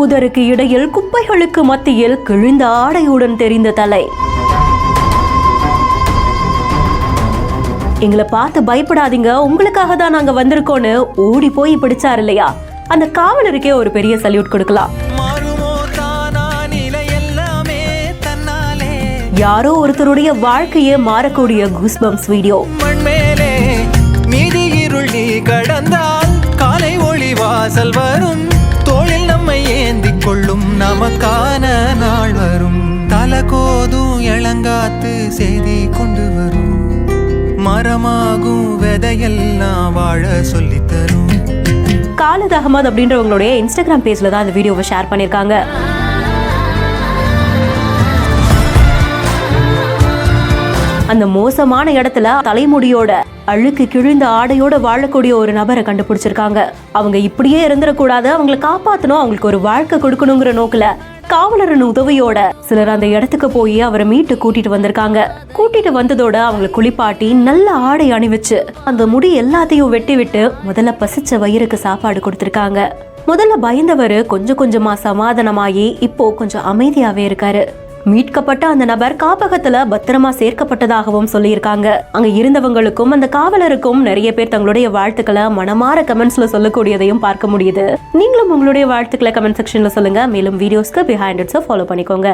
புதருக்கு இடையில் குப்பைகளுக்கு மத்தியில் கிழிந்த ஆடையுடன் தெரிந்த தலை. எங்களை பார்த்து பயப்படாதீங்க, உங்களுக்காக தான் நாங்க வந்திருக்கோன்னு ஓடி போய் பிடிச்சாரு இல்லையா, அந்த காவலருக்கே ஒரு பெரிய சல்யூட் கொடுக்கலாம். யாரோ ஒருத்தருடைய வாழ்க்கையே மாறக்கூடிய கூஸ்பம்ஸ் வீடியோ. கடந்தால் காலை ஒளி வாசல் வரும், தோளில் நம்மை ஏந்தி கொள்ளும் நமக்கான நாள் வரும். தலகோதும் இளங்காத்து செய்தி கொண்டு வரும், மரமாகும் விதையெல்லாம் வாழ சொல்லித்தரும். காலித் அகமது அப்படின்றவங்களுடைய இன்ஸ்டாகிராம் பேஜ்ல தான் இந்த வீடியோவை ஷேர் பண்ணிருக்காங்க. அந்த மோசமான இடத்துல தலைமுடியோட அழுக்கு கிழிந்த ஆடையோட வாழக்கூடிய ஒரு நபரை கண்டுபிடிச்சிருக்காங்க. அவங்க இப்படியே இருந்துடக்கூடாது, அவங்களை காப்பாத்தணும், அவங்களுக்கு ஒரு வாழ்க்கை கொடுக்கணுங்கிற நோக்கில காவலரின் உதவியோட சிலர் அந்த இடத்துக்கு போய் அவரை மீட்டு கூட்டிட்டு வந்திருக்காங்க. கூட்டிட்டு வந்ததோட அவங்களை குளிப்பாட்டி நல்ல ஆடை அணிவிச்சு அந்த முடி எல்லாத்தையும் வெட்டி விட்டு முதல்ல பசிச்ச வயிறுக்கு சாப்பாடு கொடுத்திருக்காங்க. முதல்ல பயந்தவரு கொஞ்சம் கொஞ்சமா சமாதானமாயி இப்போ கொஞ்சம் அமைதியாவே இருக்காரு. மீட்கப்பட்ட அந்த நபர் காப்பகத்துல பத்திரமா சேர்க்கப்பட்டதாகவும் சொல்லியிருக்காங்க. அங்க இருந்தவங்களுக்கும் அந்த காவலருக்கும் நிறைய பேர் தங்களுடைய வாழ்த்துக்களை மனமாற கமெண்ட்ஸ்ல சொல்லக்கூடியதையும் பார்க்க முடியுது. நீங்களும் உங்களுடைய வாழ்த்துக்களை கமெண்ட் செக்ஷன்ல சொல்லுங்க. மேலும் வீடியோஸ்க்கு பிஹைண்ட் இட்ஸை ஃபாலோ பண்ணிக்கோங்க.